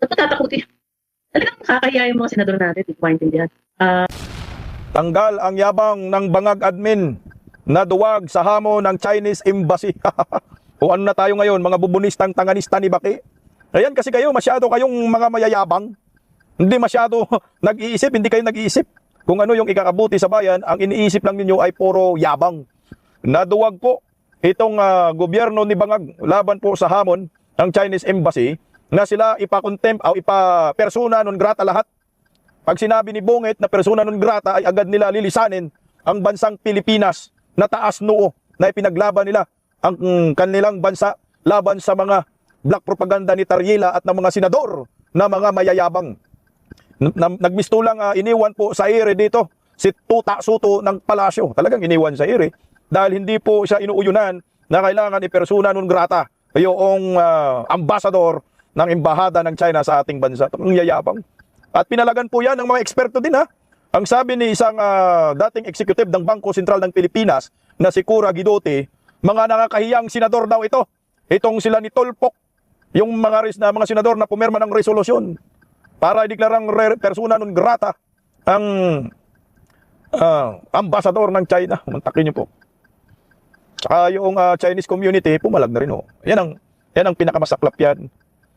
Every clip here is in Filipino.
Ba't matatakuti? Talagang nakakahiya yung mga senador natin, hindi ko maintindihan. Tanggal ang yabang ng bangag admin na duwag sa hamon ng Chinese Embassy. O ano na tayo ngayon, mga bubunistang tanganista ni Baki? Ayan kasi kayo, masyado kayong mga mayayabang. Hindi masyado nag-iisip, hindi kayo nag-iisip. Kung ano yung ikakabuti sa bayan, ang iniisip lang ninyo ay puro yabang. Naduwag po itong gobyerno ni Bangag laban po sa hamon ng Chinese Embassy na sila ipakontempt o ipa-persona non grata lahat. Pag sinabi ni Bungit na persona non grata ay agad nila lilisanin ang bansang Pilipinas na taas noo na ipinaglaban nila ang kanilang bansa laban sa mga black propaganda ni Tariela at ng mga senador na mga mayayabang. Nagmistulang iniwan po sa ere dito si Tuta Soto ng Palasyo. Talagang iniwan sa ere dahil hindi po siya inuuyunan na kailangan i-persona non grata yung ambasador ng embahada ng China sa ating bansa. Ang yayabang. At pinalagan po yan ng mga eksperto din ha. Ang sabi ni isang dating executive ng Bangko Sentral ng Pilipinas na si Cura Guidotti, mga nakakahiyang senador daw ito. Itong sila ni Tolpok, yung mga senador na pumirma ng resolusyon para ideklarang persona non grata ang ambasador ng China. Mantakin niyo po. Tsaka yung Chinese community, pumalag na rin. Oh. Yan ang pinakamasaklap yan.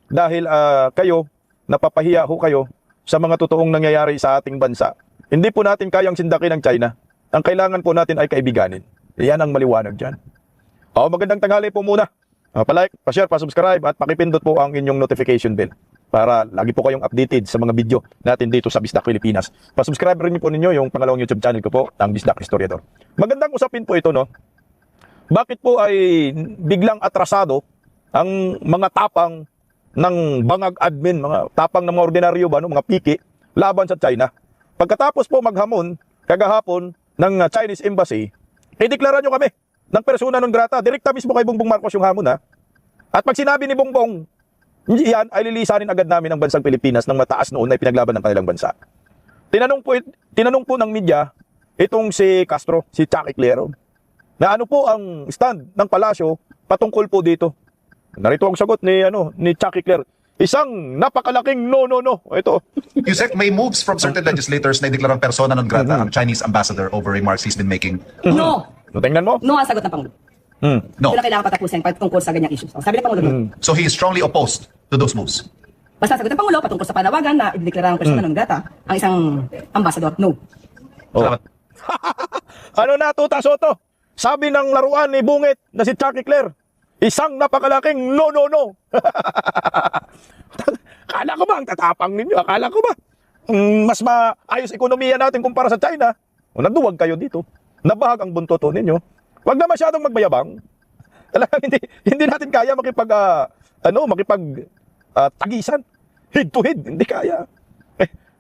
Dahil kayo, napapahiya ho kayo sa mga totoong nangyayari sa ating bansa. Hindi po natin kayang sindakin ng China. Ang kailangan po natin ay kaibiganin. Yan ang maliwanag dyan. Magandang tanghali po muna. Pa-like, pa-share, pa-subscribe at pakipindot po ang inyong notification bell para lagi po kayong updated sa mga video natin dito sa Bisdak Pilipinas. Pa-subscribe rin po ninyo yung pangalawang YouTube channel ko po, ang Bisdak Historiador. Magandang usapin po ito, no? Bakit po ay biglang atrasado ang mga tapang ng bangag admin, mga tapang ng mga ordinaryo ba, no? Mga piki, laban sa China? Pagkatapos po maghamon, kagahapon, ng Chinese Embassy, ideklara nyo kami ng persona non grata. Direkta mismo kay Bongbong Marcos yung hamon, ha? At pag sinabi ni Bongbong, yan ay lilisanin agad namin ang bansang Pilipinas ng mataas noon na ipinaglaban ng kanilang bansa. Tinanong po ng media itong si Castro, si Chucky Clero, na ano po ang stand ng palasyo patungkol po dito. Narito ang sagot ni Chucky Clero. Isang napakalaking no. Ito. Yusek, may moves from certain legislators na ideklarang persona non grata ang Chinese ambassador over remarks he's been making. No. So, tingnan mo. No ang sagot ng Pangulo. No. Sila kailangan patapusin patungkol sa ganyang issues. Sabi ng Pangulo, no. So he is strongly opposed to those moves. Basta sagot ng Pangulo patungkol sa panawagan na ideklara ang persona non grata ang isang ambassador, no. Salamat. Ano na, Tuta Soto? Sabi ng laruan ni Bungit na si Chucky Clero, isang napakalaking no. Akala ko ba ang tatapang ninyo? Akala ko ba mas maayos ekonomiya natin kumpara sa China? O naduwag kayo dito. Nabahag ang buntoto ninyo. Huwag na masyadong magmayabang. Talagang hindi natin kaya tagisan. Head to head, hindi kaya.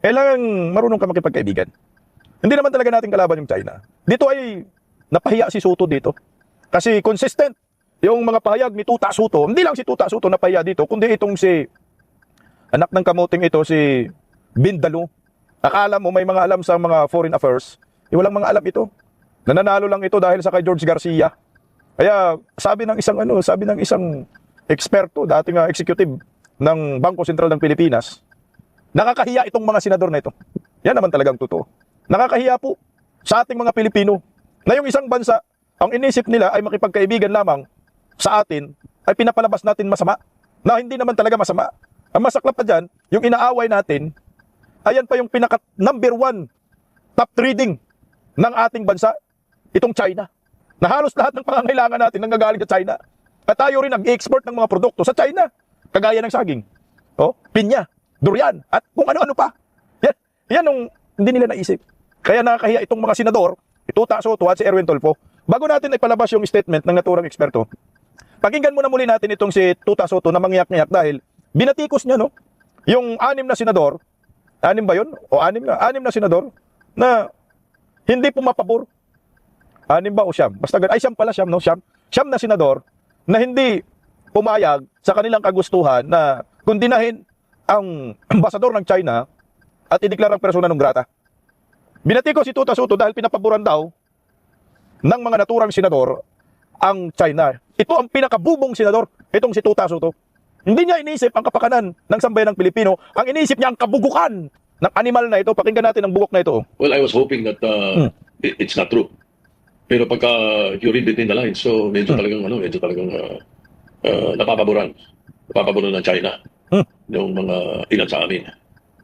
Kailangan marunong ka makipagkaibigan. Hindi naman talaga natin kalaban yung China. Dito ay napahiya si Soto dito. Kasi consistent yung mga pahayag ni Tuta Soto. Hindi lang si Tuta Soto napahiya dito, kundi itong si anak ng kamuting ito, si Bindalo. Akala mo may mga alam sa mga foreign affairs. Walang mga alam ito. Nananalo lang ito dahil sa kay George Garcia. Kaya sabi ng isang eksperto, dating executive ng Bangko Sentral ng Pilipinas, nakakahiya itong mga senador na ito. Yan naman talagang totoo. Nakakahiya po sa ating mga Pilipino na yung isang bansa, ang inisip nila ay makipagkaibigan lamang sa atin, ay pinapalabas natin masama, na hindi naman talaga masama. Ang masaklap pa dyan, yung inaaway natin, ayan pa yung pinaka number 1 top trading ng ating bansa, itong China. Na halos lahat ng pangangailangan natin nanggagaling sa China. At tayo rin nag-export ng mga produkto sa China, kagaya ng saging, pinya, durian, at kung ano-ano pa. Yan yung hindi nila naisip. Kaya nakakahiya itong mga senador, Tuta Soto at si Erwin Tulfo. Bago natin ipalabas yung statement ng naturang eksperto, pakinggan muna muli natin itong si Tuta Soto na mangyak-ngyak dahil binatikos niya, no? Yung 6 na senador, 6 ba yun? O 6 na senador na hindi pumapabor. 6 ba o siyam? Basta ay siyam pala, siyam, no? Siyam na senador na hindi pumayag sa kanilang kagustuhan na kundinahin ang ambasador ng China at ideklarang persona non grata. Binatikos si Tuta Soto dahil pinapaboran daw ng mga naturang senador ang China. Ito ang pinakabubong senador, itong si Tuta Soto. Hindi niya inisip ang kapakanan ng sambayan ng Pilipino. Ang inisip niya ang kabugukan ng animal na ito. Pakinggan natin ang bugok na ito. Well, I was hoping that it's not true. Pero pagka you read between the lines, so medyo talagang napapaboran. Napapaboran ng China yung mga ilan sa amin.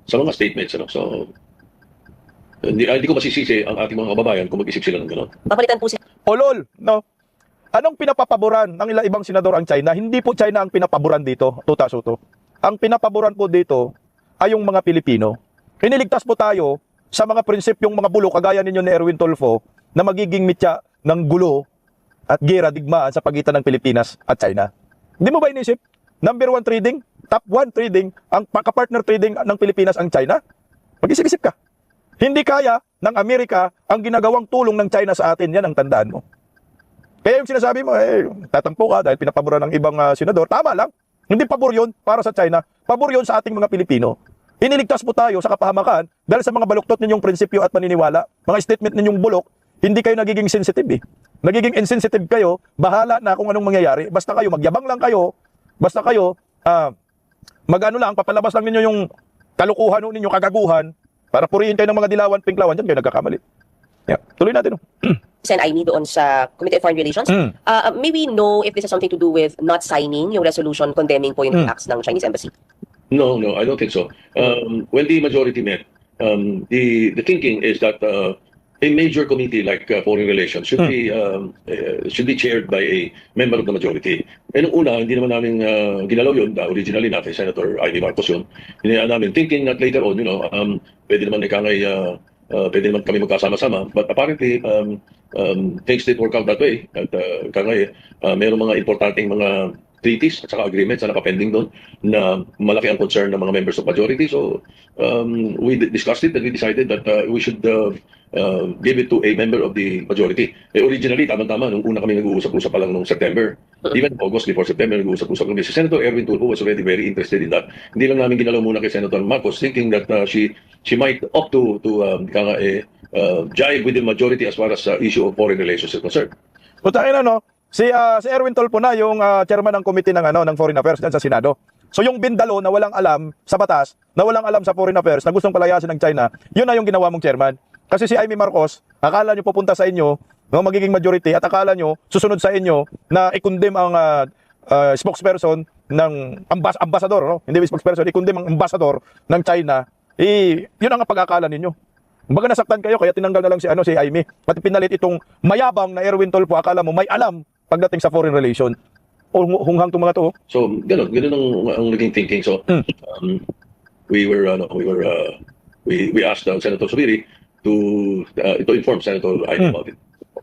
Sa mga statements, ano. So hindi ko masisisi ang ating mga kababayan kung mag-isip sila ng gano'n. Papalitan po sila Olol, no? Anong pinapapaboran ng ibang senador ang China? Hindi po China ang pinapaboran dito, Tuta Soto. Ang pinapaboran po dito ay yung mga Pilipino. Iniligtas po tayo sa mga prinsipyong mga bulok, kagaya ninyo ni Erwin Tulfo, na magiging mitya ng gulo at gera, digmaan sa pagitan ng Pilipinas at China. Hindi mo ba inisip? Number 1 trading, top 1 trading, ang partner trading ng Pilipinas ang China? Mag-isip-isip ka. Hindi kaya ng Amerika ang ginagawang tulong ng China sa atin. Yan ang tandaan mo. Kaya yung sinasabi mo, tatampo ka dahil pinapaboran ng ibang senador, tama lang. Hindi pabor yun para sa China, pabor yun sa ating mga Pilipino. Iniligtas po tayo sa kapahamakan dahil sa mga baluktot ninyong prinsipyo at paniniwala, mga statement ninyong bulok, hindi kayo nagiging sensitive. Nagiging insensitive kayo, bahala na kung anong mangyayari. Basta kayo, magyabang lang kayo, basta kayo, mag-ano lang, papalabas lang ninyo yung kalukuhan ninyo, kagaguhan, para purihin kayo ng mga dilawan, pinklawan, dyan kayo nagkakamali. Yeah. Tuloy natin. Sen Aimee doon sa Committee on Foreign Relations. May we know if this has something to do with not signing yung resolution condemning po yung acts ng Chinese Embassy? No, I don't think so. When the majority met, the thinking is that a major committee like foreign relations should be chaired by a member of the majority. Eh nung una, hindi naman namin ginalaw yun. Originally natin, Senator Ivy Marcos yun. Hinayaan namin, thinking that later on, pwede naman pwede naman kami magkasama-sama. But apparently, things didn't work out that way. At mayroong mga importanteng mga treaties at saka agreements na nakapending doon na malaki ang concern ng mga members of majority. So we discussed it and we decided that we should give it to a member of the majority. Originally, tama-tama, nung una kami nag-uusap-usap pa lang nung September, even August before September, nag-uusap-usap kami. Si Senator Erwin Tulfo was already very interested in that. Hindi lang namin ginalaw muna kay Senator Marcos, thinking that she might opt to jive with the majority as far as issue of foreign relations is concerned. Putangin na, no? Si Erwin Tulfo na yung chairman ng committee ng Foreign Affairs dyan sa Senado. So yung bindalo na walang alam sa batas, na walang alam sa Foreign Affairs, na gustong palayasin ng China, yun na yung ginawa mong chairman. Kasi si Amy Marcos, akala nyo pupunta sa inyo, magiging majority, at akala nyo susunod sa inyo na i-condemn ang spokesperson ng ambassador, no? Hindi spokesperson, i-condemn ang ambassador ng China. Yun ang pag-akala ninyo. Baga nasaktan kayo, kaya tinanggal na lang si Amy. Pati pinalit itong mayabang na Erwin Tulfo, akala mo may alam pagdating sa foreign relation. Hunghang itong mga to. So, ganun ang naging thinking. So, we asked Senator Subiri to inform Senator Ivy about it.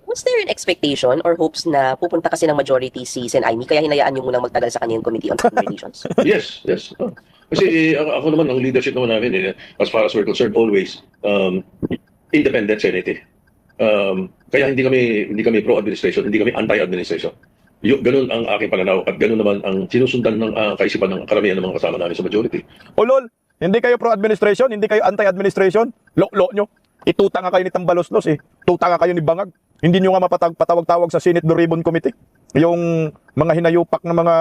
Was there an expectation or hopes na pupunta kasi ng majority si Sen Aimee kaya hinayaan niyo munang magtagal sa kanyang Committee on Foreign Relations? Yes. Kasi ako naman, ang leadership naman namin, as far as we're concerned, always independent Senate. Kaya hindi kami pro-administration, hindi kami anti-administration. Ganun ang aking pananaw at ganun naman ang sinusundan ng kaisipan ng karamihan ng mga kasama namin sa majority. Lol, hindi kayo pro-administration, hindi kayo anti-administration. Lo nyo. Ituta nga kayo ni Tambaloslos Tuta nga kayo ni Bangag. Hindi nyo nga patawag-tawag sa Senate Blue Ribbon Committee. Yung mga hinayupak ng mga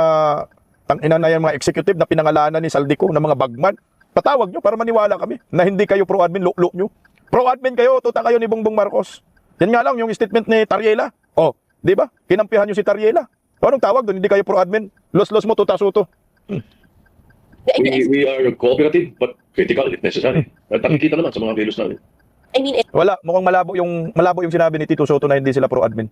tanginanayan, mga executive na pinangalanan ni Saldico, ng mga bagman. Patawag nyo para maniwala kami na hindi kayo pro-admin, lo nyo. Pro-admin kayo, tuta kayo ni Bongbong Marcos. Yan nga lang yung statement ni Tariela. Di ba? Kinampihan nyo si Tariela. Anong tawag doon? Hindi kayo pro-admin. Los mo, Tuta Soto. We are cooperative but critical if necessary. At nakikita naman sa mga values namin. Wala, mukhang malabo yung sinabi ni Tito Soto na hindi sila pro-admin.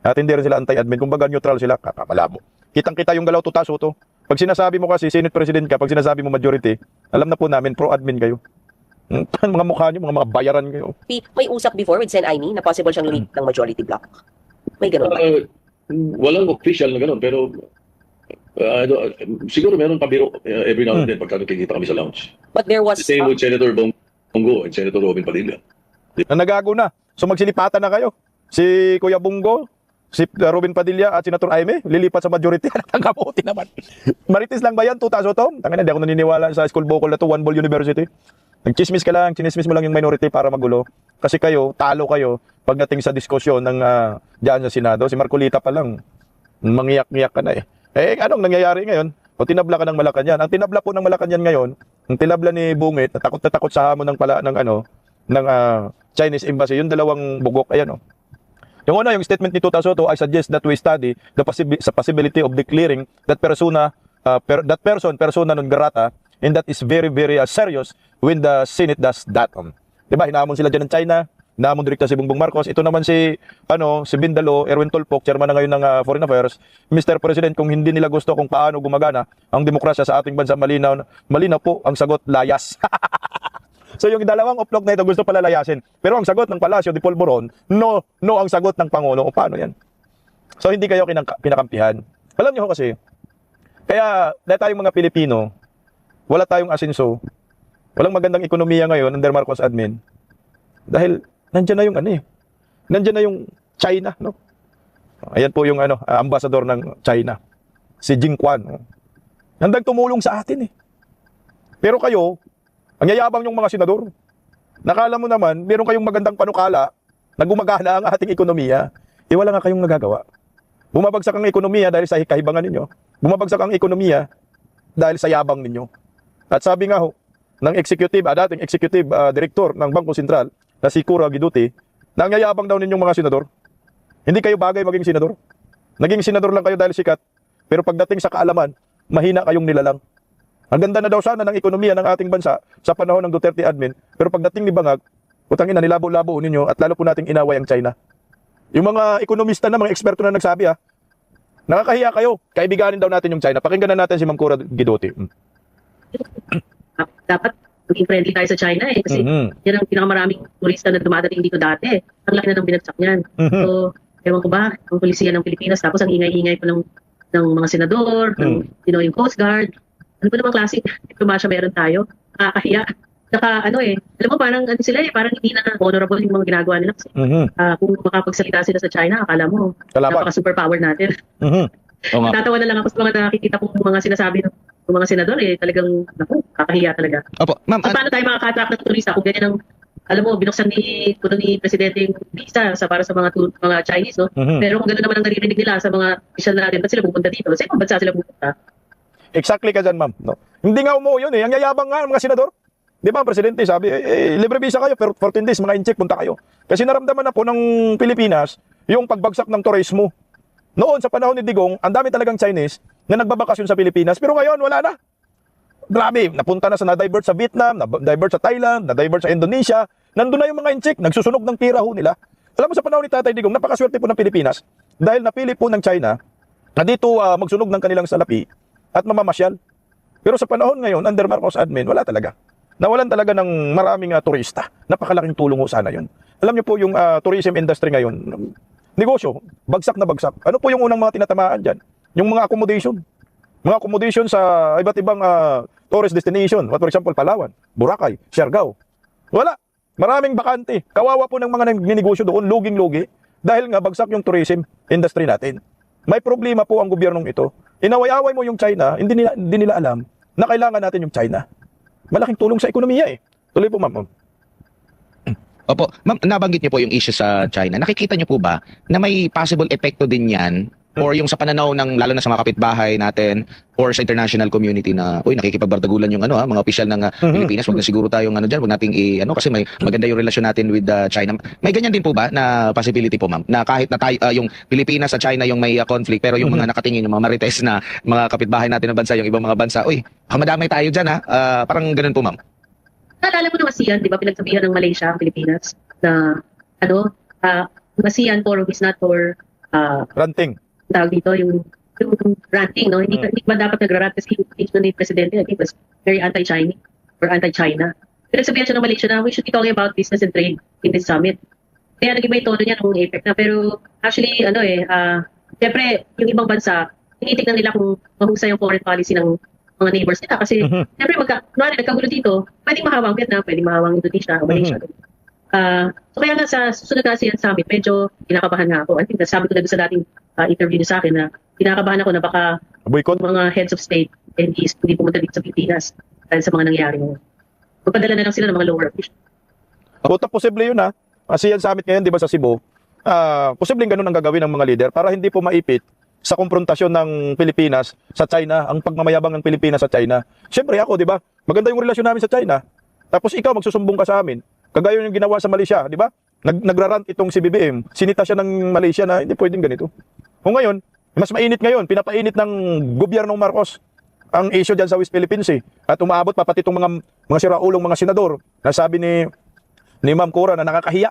At hindi rin sila anti-admin. Kumbaga neutral sila, malabo. Kitang-kita yung galaw, Tuta Soto. Pag sinasabi mo kasi Senate President ka, pag sinasabi mo majority, alam na po namin pro-admin kayo. Mga mukha nyo, mga bayaran kayo. May usap before with Sen Aimee na possible siyang lead ng majority block. May ganun ba? Walang official na ganun, pero siguro meron pabiro every now and then pagka nakikita kami sa lounge. But there was... The same with Senator Bongo and Senator Robin Padilla. Na nagago na. So magsilipatan na kayo. Si Kuya Bongo, si Robin Padilla at Senator Aimee, lilipat sa majority. Nagkabuti naman. Marites lang ba yan, Tuta Soto? Tangina, hindi ako naniniwala sa school vocal na to, One Ball University. Nagchismis ka lang, chinismis mo lang yung minority para magulo. Kasi kayo, talo kayo pagdating sa diskusyon ng diyan sa Senado. Si Marcolita pa lang, mangiyak-ngiyak ka na anong nangyayari ngayon? o tinabla ka ng Malacanang. Ang tinabla po ng Malacanang ngayon, ang tinabla ni Bungit, na takot sa hamon ng Chinese embassy, yung dalawang bugok, ayan o. Yung una, yung statement ni Tuta Soto, I suggest that we study the possibility of declaring that persona non grata, and that is very, very serious when the Senate does that. Diba, hinamon sila dyan ng China, hinamon direkta si Bongbong Marcos. Ito naman si Bindalo, Erwin Tulfo, chairman na ngayon ng Foreign Affairs. Mr. President, kung hindi nila gusto kung paano gumagana ang demokrasya sa ating bansa, malinaw po ang sagot, layas. So yung dalawang uplok na ito gusto pala layasin. Pero ang sagot ng Palacio de Polvoron, no ang sagot ng Pangulo. O paano yan? So hindi kayo kinakampihan. Alam niyo kasi, kaya dahil tayong mga Pilipino, wala tayong asenso, walang magandang ekonomiya ngayon under Marcos admin. Dahil nandiyan na yung nandiyan na yung China, no? Ayan po yung ambassador ng China, si Jingquan. Handang tumulong sa atin eh. Pero kayo, ang yayabang yung mga senador. Nakala mo naman, meron kayong magandang panukala na gumagana ang ating ekonomiya. Wala nga kayong nagagawa. Bumabagsak ang ekonomiya dahil sa kahibangan ninyo. Bumabagsak ang ekonomiya dahil sa yabang ninyo. At sabi nga ho, ng dating executive director ng Bangko Sentral, na si Cura Guiduti, na ang yayabang daw ninyong mga senador. Hindi kayo bagay maging senador. Naging senador lang kayo dahil sikat. Pero pagdating sa kaalaman, mahina kayong nilalang. Ang ganda na daw sana ng ekonomiya ng ating bansa sa panahon ng Duterte admin, pero pagdating ni Bangag, utangin na nilabo-labo ninyo at lalo po nating inaway ang China. Yung mga ekonomista na, mga eksperto na nagsabi nakakahiya kayo, kaibiganin daw natin yung China. Pakinggan na natin si Ma'am Cura Guiduti. Dapat maging friendly tayo sa China kasi yan ang pinakamaraming turista na dumadating dito dati. Ang laki na ng binagsak niyan. So, ewan ko ba, ang polisiya ng Pilipinas, tapos ang ingay-ingay pa ng mga senador, yung Coast Guard. Ano ba namang klaseng diplomasya meron tayo? Nakakahiya. Alam mo, parang parang hindi na honorable yung mga ginagawa nila. Kasi, kung makapagsalita sila sa China, akala mo, napaka-superpower natin. Natatawa na lang ako sa mga nakikita kong mga sinasabi ng mga senador, talagang, kakahiya talaga. Opo, ma'am. So, paano tayo makaka-attract ng turista kung ganyan ang, alam mo, binuksan ni Presidente yung visa para sa mga Chinese, no? Pero kung gano'n naman ang naririnig nila sa mga official natin, ba't sila pupunta dito? Sa ibang bansa sila pupunta. Exactly ka dyan, ma'am. No? Hindi nga umuo yun eh. Ang yayabang nga ng mga senador. Di ba, ang presidente sabi, libre visa kayo, pero 14 days, mga incheck, punta kayo. Kasi naramdaman na po ng Pilipinas yung pagbagsak ng turismo. Noon, sa panahon ni Digong, ang dami talagang Chinese na nagbabakasyon sa Pilipinas. Pero ngayon, wala na. Grabe, napunta na na-divert sa Vietnam, na-divert sa Thailand, na-divert sa Indonesia. Nandun na yung mga incheck, nagsusunog ng tira ho nila. Alam mo, sa panahon ni Tatay Digong, napakaswerte po ng Pilipinas dahil napili po ng China na dito magsunog ng kanilang salapi at mamamasyal. Pero sa panahon ngayon, under Marcos admin, wala talaga. Nawalan talaga ng maraming turista. Napakalaking tulong ho sana yun. Alam niyo po yung tourism industry ngayon, negosyo, bagsak na bagsak. Ano po yung unang mga tinatamaan dyan? Yung mga accommodation. Mga accommodation sa iba't ibang tourist destination. For example, Palawan, Boracay, Siargao. Wala. Maraming bakante. Kawawa po ng mga negosyo doon, luging-lugi. Dahil nga bagsak yung tourism industry natin. May problema po ang gobyernong ito. Inaway-away mo yung China, hindi nila alam na kailangan natin yung China. Malaking tulong sa ekonomiya eh. Tuloy po, ma'am. Opo, ma'am, nabanggit niyo po yung issue sa China. Nakikita niyo po ba na may possible epekto din yan or yung sa pananaw ng lalo na sa mga kapitbahay natin or sa international community na nakikipagbardagulan yung mga opisyal ng Pilipinas, wag na siguro tayong diyan, wag nating kasi may maganda yung relasyon natin with China. May ganyan din po ba na possibility po, ma'am, na kahit na tayo yung Pilipinas at China yung may conflict pero yung mga nakatingin yung mga marites na mga kapitbahay natin ng bansa, yung ibang mga bansa, madamay tayo diyan parang ganoon po, ma'am. Naalala mo naman siyan, di ba, pinagsabihan ng Malaysia ang Pilipinas na masiyan for is not for Ranting. tawag dito, yung ranting, no? Hindi ba dapat nagra-rant kasi yung speech ni Presidente, I think was very anti-Chinese or anti-China. Pinagsabihan siya ng Malaysia na we should be talking about business and trade in this summit. Kaya nag-iba yung tono niya ng effect na. Pero actually, siyempre, yung ibang bansa, tinitignan nila kung mahusay yung foreign policy ng mga neighbors nila. Kasi siyempre, nagkagulo dito, pwedeng mahawang Vietnam, pwedeng mahawang Indonesia o Malaysia. So kaya nga sa susunod na ASEAN Summit, medyo kinakabahan nga ako. I think nasabi ko na doon sa dating interview niyo sa akin na kinakabahan ako na baka boycott mga heads of state and hindi pumunta dito sa Pilipinas dahil sa mga nangyari ngayon. Magpadala na lang sila ng mga lower officials. Puta, posible yun ASEAN Summit ngayon, di ba, sa Cebu? Posibleng ganun ang gagawin ng mga leader para hindi po maipit sa konfrontasyon ng Pilipinas sa China, ang pagmamayabang ng Pilipinas sa China. Siyempre ako, di ba? Maganda yung relasyon namin sa China. Tapos ikaw magsusumbong ka sa amin. Kagaya yung ginawa sa Malaysia, di ba? Nagrarant itong si BBM. Sinita siya ng Malaysia na hindi pwedeng ganito. O ngayon, mas mainit ngayon, pinapainit ng gobyernong Marcos ang issue dyan sa West Philippines eh. At umaabot pa pati itong mga siraulong mga senador na sabi ni Ma'am Cora na nakakahiya.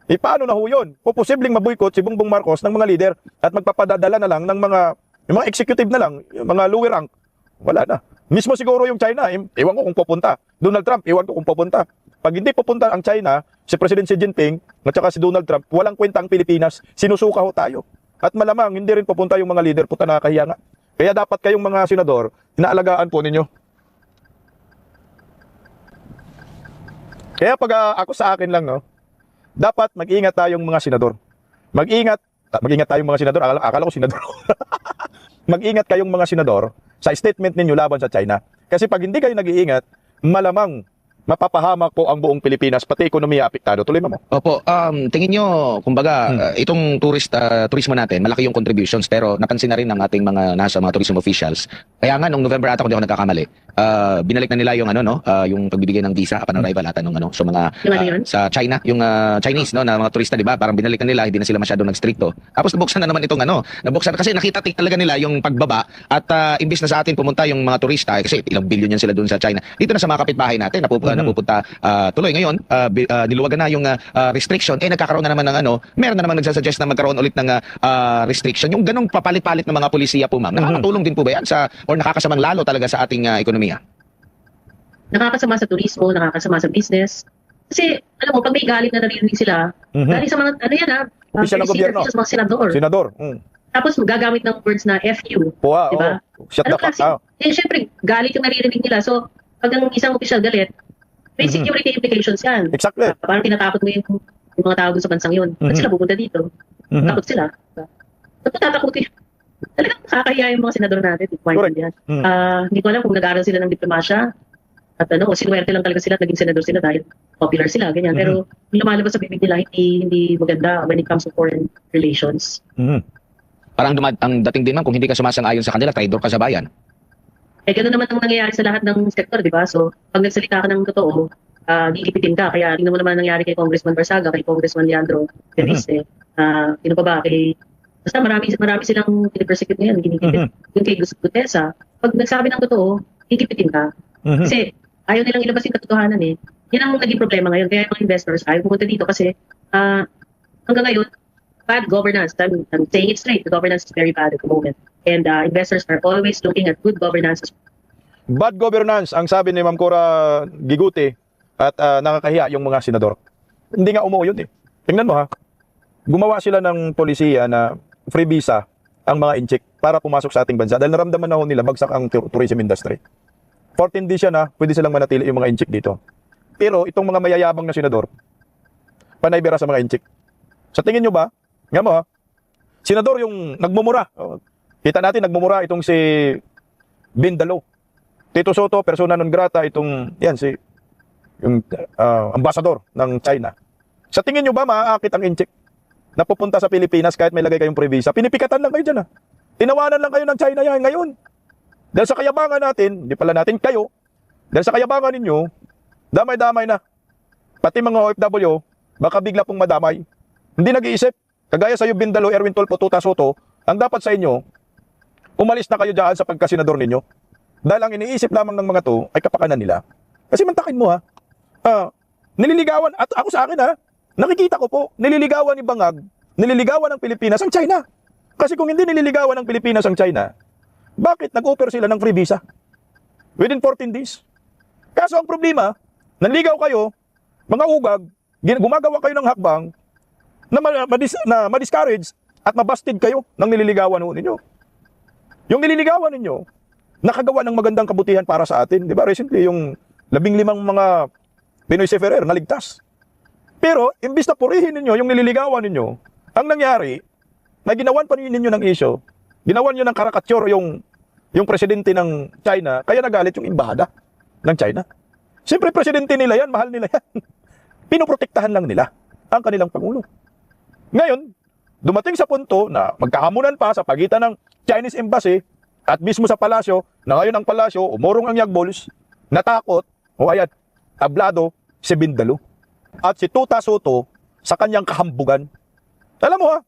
Eh paano na ho yun? O posibleng maboykot si Bongbong Marcos ng mga leader at magpapadadala na lang ng yung mga executive na lang, yung mga lower rank. Wala na. Mismo siguro yung China, ewan ko kung pupunta. Donald Trump, ewan ko kung pupunta. Pag hindi pupunta ang China, si President Xi Jinping at saka si Donald Trump, walang kwenta ang Pilipinas, sinusuka ho tayo. At malamang hindi rin pupunta yung mga leader, puta nakakahiya nga. Kaya dapat kayong mga senador, inaalagaan po ninyo. Kaya pag ako sa akin lang, no, dapat mag-ingat tayong mga senador. Mag-ingat tayong mga senador, akala ko senador. Mag-ingat kayong mga senador sa statement ninyo laban sa China. Kasi pag hindi kayo nag-iingat, malamang mapapahamak po ang buong Pilipinas, pati ekonomiya apektado. Tuloy mo. Opo, tingin nyo, kumbaga, itong turismo natin, malaki yung contributions, pero napansin na rin ng ating mga nasa mga tourism officials. Kaya nga, nung November ata, kung di ako nagkakamali, binalik na nila yung yung pagbibigay ng visa upon arrival ata nung so mga sa China, yung Chinese na mga turista, di ba? Parang binalik na nila, hindi na sila masyadong nagstrikto. Tapos nabuksan na naman itong nabuksan kasi nakita talaga nila yung pagbaba at imbis na sa atin pumunta yung mga turista kasi ilang billion yan sila doon sa China. Dito na sa mga kapitbahay natin napupunta tuloy ngayon, niluwagan na yung restriction, nagkakaroon na naman ng meron na naman nagsasuggest na magkaroon ulit ng restriction. Yung ganong papalit-palit ng mga polisiya po, ma'am, nakakatulong din po ba yan or nakakasamang lalo talaga sa ating ekonomiya? Nakakasama sa turismo, nakakasama sa business. Kasi, alam mo, pag may galit na naririnig sila, galing sa mga, Opisyal ng gobyerno. sa mga senador. Senador. Tapos gagamit ng words na FU. Puwa, diba? Shut the fuck up. Siyempre, galit yung naririnig nila. So, pag ang isang opisyal galit, may security implications yan. Exactly. Parang tinatakot mo yung mga tao doon sa bansang yun. Ba't sila pupunta dito? Takot sila. Ba't tatakot yun? Talagang nakakahiya yung mga senador natin. Correct. Hindi ko alam kung nag-aaral sila ng diplomasya at o sinuwerte lang talaga sila at naging senador sila dahil popular sila, ganyan. Pero yung lumalabas sa bibig nila, hindi maganda when it comes to foreign relations. Parang ang dating din, ma'am, kung hindi ka sumasang-ayon sa kanila, traidor ka sa bayan. Gano'n naman ang nangyayari sa lahat ng sektor, di ba? So, pag nagsalita ka ng totoo, gigipitin ka. Kaya tingnan mo naman nangyari kay Congressman Barsaga, kay Congressman Leandro Ferriste. Sino pa ba? Basta marami silang pinipersecute ngayon, ginigipit. Yung kay Gutesa, pag nagsabi ng totoo, gigipitin ka. Kasi ayaw nilang ilabas yung katotohanan eh. Yan ang naging problema ngayon. Kaya yung mga investors ayaw pumunta dito kasi hanggang ngayon, bad governance. I'm saying it straight. The governance is very bad at the moment. And investors are always looking at good governance. Bad governance, ang sabi ni Ma'am Cora Giguti at nakakahiya yung mga senador. Hindi nga umuo yun eh. Tingnan mo ha. Gumawa sila ng polisiya na free visa ang mga incheck para pumasok sa ating bansa dahil naramdaman na ho nila bagsak ang tourism industry. 14 days yan ha, pwede silang manatili yung mga incheck dito. Pero itong mga mayayabang na senador, panaybera sa mga incheck. Sa tingin nyo ba, nga mo ha, senador yung nagmumura. Kita natin nagmumura itong si Bindalo. Tito Soto, persona non grata itong yung ambassador ng China. Sa tingin nyo ba maaakit ang incheck na pupunta sa Pilipinas kahit may lagay kayong pre-visa? Pinipikatan lang kayo dyan ha. Tinawanan lang kayo ng China yan ngayon. Dahil sa kayabangan natin, hindi pala natin kayo, dahil sa kayabangan ninyo, damay-damay na. Pati mga OFW, baka bigla pong madamay. Hindi nag-iisip. Kagaya sa iyo, Bindalo, Erwin Tulfo, Tuta Soto, ang dapat sa inyo, umalis na kayo dyan sa pagkasenador ninyo. Dahil ang iniisip lamang ng mga to ay kapakanan nila. Kasi mantakin mo ha. Nililigawan, at ako sa akin ha, nakikita ko po, nililigawan ni Bangag, nililigawan ng Pilipinas ang China. Kasi kung hindi nililigawan ng Pilipinas ang China, bakit nag-offer sila ng free visa? Within 14 days. Kaso ang problema, nanligaw kayo, mga ugag, gumagawa kayo ng hakbang na ma-discourage at mabasted kayo ng nililigawan ninyo. Yung nililigawan ninyo, nakagawa ng magandang kabutihan para sa atin. Di ba? Recently, yung 15 mga Pinoy seafarer naligtas. Pero, imbis na purihin ninyo yung nililigawan ninyo, ang nangyari, na ginawan pa ninyo ng issue, ginawan nyo ng karakatsyor yung presidente ng China, kaya nagalit yung embahada ng China. Siyempre, presidente nila yan, mahal nila yan. Pinoprotektahan lang nila ang kanilang pangulo. Ngayon, dumating sa punto na magkahamunan pa sa pagitan ng Chinese Embassy at mismo sa palasyo, na ngayon ang palasyo, umurong ang Yagbols, natakot, o ayan, tablado, si Bindalo. At si Tuta Soto sa kanyang kahambugan. Alam mo ha,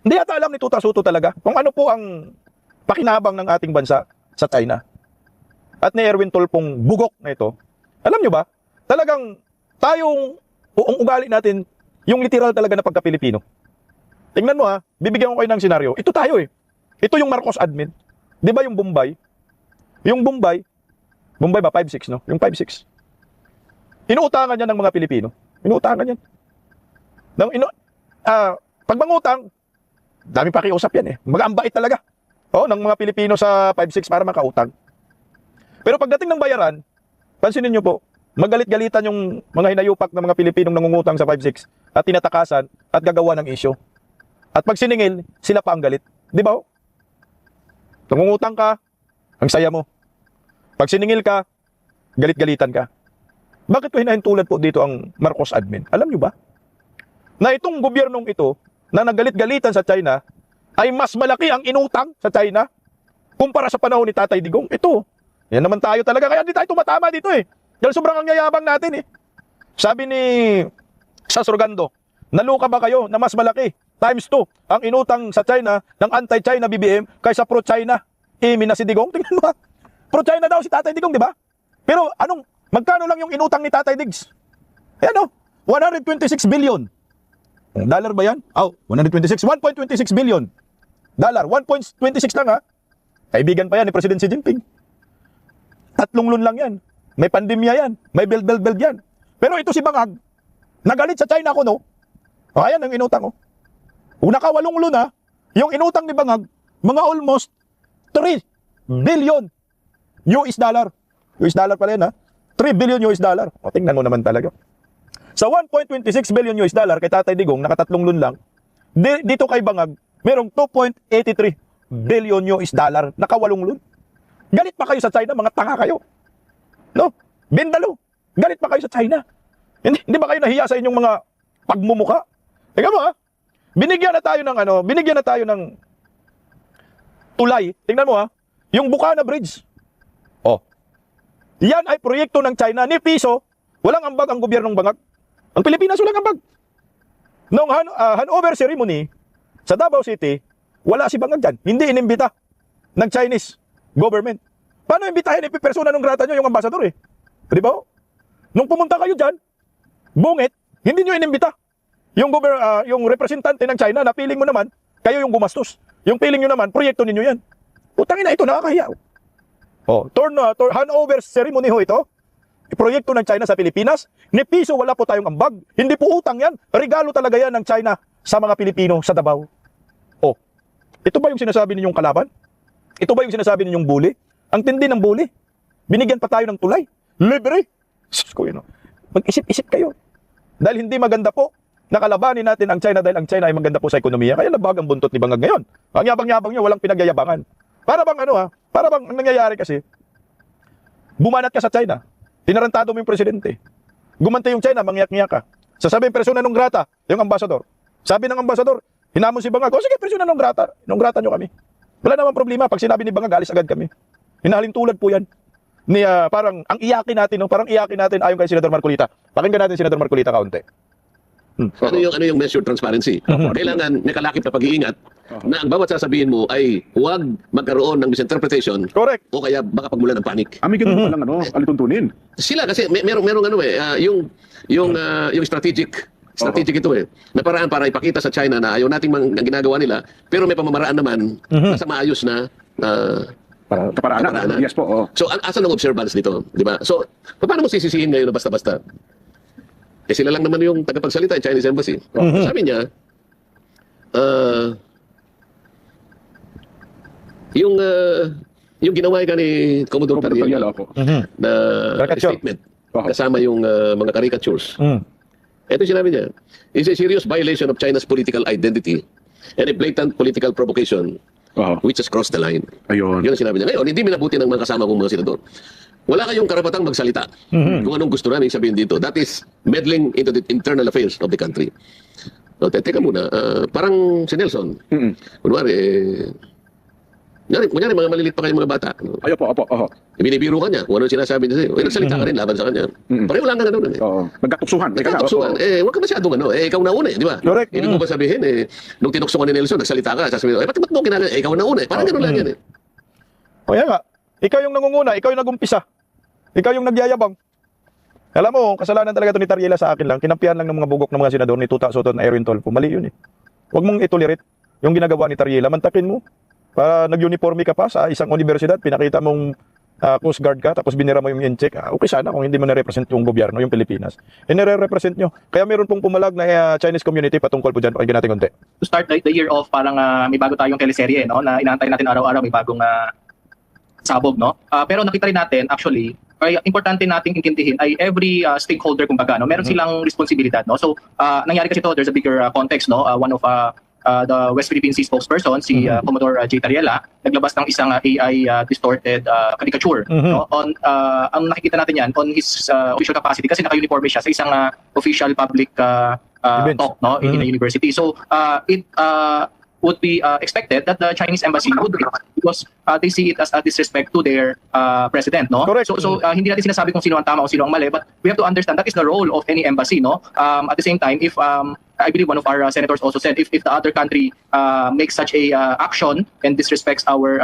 hindi yata alam ni Tuta Soto talaga kung ano po ang pakinabang ng ating bansa sa China. At ni Erwin Tulfong bugok na ito. Alam nyo ba, talagang tayong, ang ugali natin, yung literal talaga na pagka-Pilipino. Tingnan mo ha, bibigyan ko kayo ng senaryo. Ito tayo eh. Ito yung Marcos admin. Di ba yung Bombay? Yung Bombay ba 5-6 no? Yung 5-6. Inuutangan yan ng mga Pilipino. Inuutangan yan. Pag mangutang, daming pakiusap yan eh. Mag-ambait talaga. Ng mga Pilipino sa 5-6 para makautang. Pero pagdating ng bayaran, pansinin nyo po, magalit-galitan yung mga hinayupak ng mga Pilipinong nangungutang sa 5-6 at tinatakasan at gagawa ng issue. At pag siningil, sila pa ang galit. Di ba? Nangungutang ka, ang saya mo. Pag siningil ka, galit-galitan ka. Bakit ko hinahintulad po dito ang Marcos admin? Alam nyo ba? Na itong gobyernong ito, na nagalit-galitan sa China, ay mas malaki ang inutang sa China kumpara sa panahon ni Tatay Digong. Ito, yan naman tayo talaga. Kaya hindi tayo tumatama dito eh. Dahil sobrang ang yayabang natin eh. Sabi ni Sasurgando, naluka ba kayo na mas malaki times 2 ang inutang sa China ng anti-China BBM kaysa pro-China na si Digong? Tingnan mo ha. Pro-China daw si Tatay Digong, di ba? Pero magkano lang yung inutang ni Tatay Diggs? Ayan o, 126 billion. Dollar ba yan? 126. 1.26 billion. Dollar. 1.26 lang ha. Kaibigan pa yan ni President Xi Jinping. 3 lun lang yan. May pandemya yan. May beld yan. Pero ito si Bangag, nagalit sa China ko, no? Ayan ang inutang, oh. Una ka 8 lun, ha? Yung inutang ni Bangag, mga almost 3 billion US dollar. US dollar pala yan, ha? 3 billion US dollar. O, tingnan mo naman talaga. Sa 1.26 billion US dollar kay Tatay Digong, naka 3 lun lang. Dito kay Bangag, merong 2.83 billion US dollar, naka 8 lun. Galit pa kayo sa China, mga tanga kayo. No? Bindalo. Galit pa kayo sa China. Hindi ba kayo nahiya sa inyong mga pagmumuka? Tingnan mo ha. Binigyan na tayo ng tulay. Tingnan mo ha. Yung Bukana Bridge. Yan ay proyekto ng China ni piso. Walang ambag ang gobyernong Bangag. Ang Pilipinas walang ambag. Noong handover ceremony sa Davao City, wala si Bangag dyan. Hindi inimbita ng Chinese government. Paano imbitahin persona ng grata nyo yung ambasador eh? Di ba? Nung pumunta kayo dyan, bungit, hindi nyo inimbita. Yung representante ng China na feeling mo naman, kayo yung gumastos. Yung feeling nyo naman, proyekto ninyo yan. Putangin na ito, nakakahiya. Handover ceremony ho ito. Proyekto ng China sa Pilipinas. Ni piso wala po tayong ambag. Hindi po utang yan. Regalo talaga yan ng China sa mga Pilipino sa Davao. Ito ba yung sinasabi ninyong kalaban? Ito ba yung sinasabi ninyong bully? Ang tindi ng bully. Binigyan pa tayo ng tulay. Libre. Sus ko yun. Mag-isip-isip kayo. Dahil hindi maganda po, nakalabanin natin ang China dahil ang China ay maganda po sa ekonomiya. Kaya nabag ang buntot ni Bangag ngayon. Ang yabang-yabang nyo, walang pinagyayabangan. Para bang ang nangyayari kasi, bumanat ka sa China, tinarantado mo yung presidente. Gumante yung China, mangyak-ngyak ka. Sasabihin persona non grata, yung ambasador. Sabi ng ambasador, hinamon si Bangag, sige, persona non grata nyo kami. Wala namang problema, pag sinabi ni Bangag, alis agad kami. Hinahalin tulad po yan. Parang ang iyakin natin ayon kay Senador Marcolita. Pakinggan natin Senador Marcolita kaunti. Ano yung measured transparency? Kailangan may kalakip na pag-iingat na ang bawat sasabihin mo ay huwag magkaroon ng misinterpretation. Correct. O kaya baka pagmulan ng panik. May ganun pa lang alituntunin. Sila kasi merong yung strategic ito eh. Na paraan para ipakita sa China na ayaw nating ang ginagawa nila, pero may pamamaraan naman sa maayos na Kaparaanan. Yes po. So, asan ang observance nito? Di ba? So, paano mo sisisihin ngayon na basta-basta? Sila lang naman yung tagapagsalita ng Chinese Embassy. Sabi niya, yung ginawa ka ni Commodore Cariel na statement, kasama yung mga caricatures. Ito sinabi niya, is a serious violation of China's political identity and a blatant political provocation which has crossed the line. Ayun. Yun ang sinabi niya. Ngayon, hindi minabuti ng mga kasama kong mga senador. Wala kayong karapatang magsalita kung anong gusto namin sabihin dito. That is meddling into the internal affairs of the country. No, teka muna. Parang si Nelson. Kunwari, kunyari mga maliliit pa kayong mga bata. No? Ay, opo. Binibiro ka niya kung ano yung sinasabi niya sa'yo. Nagsalita ka rin laban sa kanya. Pareho lang na ganun. Oo. Magkatuksuhan. Nagkatuksuhan. Huwag ka masyadong ikaw na una di ba? Correct. Ibig mo ba sabihin, nung tinukso ka ni Nelson, nagsalita ka, sasabihin, ba't mo ginagawa? Ikaw na una. Parang ganun lang yan. Kaya nga, ikaw yung nangunguna, ikaw yung nagumpisa. Ikaw yung nagyayabang. Alam mo, kasalanan talaga ito ni Tariela sa akin lang. Kinampihan lang ng mga bugok ng mga senador ni Tuta Soto at Erwin Tolpo. Mali yun eh. Huwag mong itolerate yung ginagawa ni Tariela. Mantakin mo. Para nag-uniforme ka pa sa isang universidad, pinakita mong Coast Guard ka, tapos binira mo yung in-check. Okay sana kung hindi mo na-represent yung gobyerno, yung Pilipinas. Nire-represent nyo. Kaya meron pong pumalag na Chinese community patungkol po dyan. Pakinggan natin konti. To start the year off, parang may bago tayong teleserye, no? Na inaantay natin araw-araw, may bagong sabog, no? Pero nakita rin natin, actually, ay importante nating intindihin ay every stakeholder kumbaga, no, meron silang responsibilidad, no. So nangyari kasi ito, there's a bigger context, no. One of the West Philippine Sea spokesperson, si Commodore J. Tariela, naglabas ng isang AI distorted caricature, no, on ang nakikita natin yan on his official capacity kasi naka-uniforme siya sa isang official public talk, no, in a university. So it would be expected that the Chinese embassy would react because they see it as a disrespect to their president, no? Correct. So hindi natin sinasabi kung sino ang tama o sino ang mali, but we have to understand that is the role of any embassy, no? At the same time, if I believe one of our senators also said if the other country makes such a action and disrespects our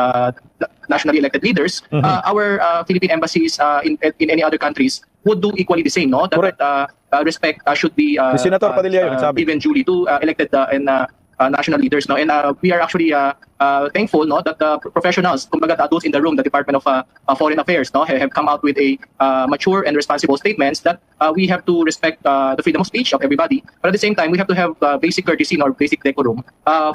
nationally elected leaders, our Philippine embassies in any other countries would do equally the same, no? Correct. That respect should be Si Senator Padilla yun nagsabi. given duly to elected and national leaders, no, and we are actually thankful, no, that the professionals, kumbaga those in the room, the Department of Foreign Affairs, no, have come out with a mature and responsible statements that we have to respect the freedom of speech of everybody, but at the same time we have to have basic courtesy or basic decorum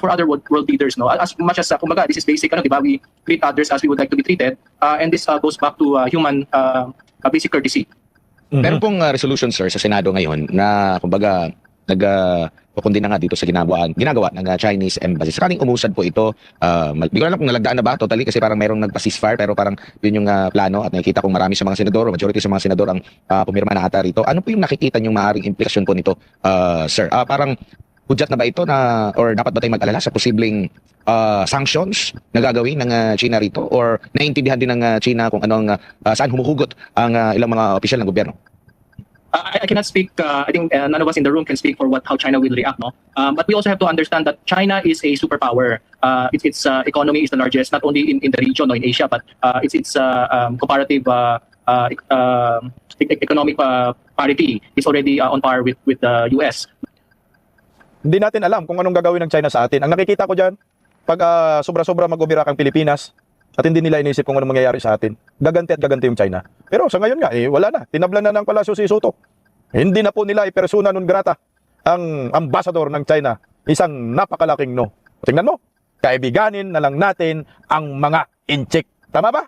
for other world leaders, no, as much as kumbaga this is basic, ano, diba, we treat others as we would like to be treated, and this goes back to human basic courtesy. Meron pong resolution, sir, sa Senado ngayon na kumbaga kukundi na nga dito sa ginagawa ng Chinese embassy. Sakaling umusad po ito, hindi ko alam kung nalagdaan na ba totally kasi parang mayroong nagpa-ceasefire pero parang yun yung plano at nakikita kong marami sa mga senador, majority sa mga senador ang pumirma na ata rito. Ano po yung nakikita niyong maaaring implikasyon po nito, sir? Parang hudyat na ba ito na or dapat ba tayong mag-alala sa posibleng sanctions na gagawin ng China rito or naiintindihan din ng China kung anong saan humuhugot ang ilang mga opisyal ng gobyerno? I cannot speak. I think none of us in the room can speak for how China will react, no. But we also have to understand that China is a superpower. Its economy is the largest, not only in the region or in Asia, but its comparative economic parity is already on par with the US. Hindi natin alam kung anong gagawin ng China sa atin. Ang nakikita ko dyan, pag sobra-sobra mag-umirak ang Pilipinas, at hindi nila inisip kung anong mangyayari sa atin, gaganti at gaganti yung China. Pero sa ngayon nga, wala na. Tinablan na ng palasyo si Soto. Hindi na po nila ipersona non grata ang ambassador ng China. Isang napakalaking no. Tingnan mo, kaibiganin na lang natin ang mga incheck. Tama ba?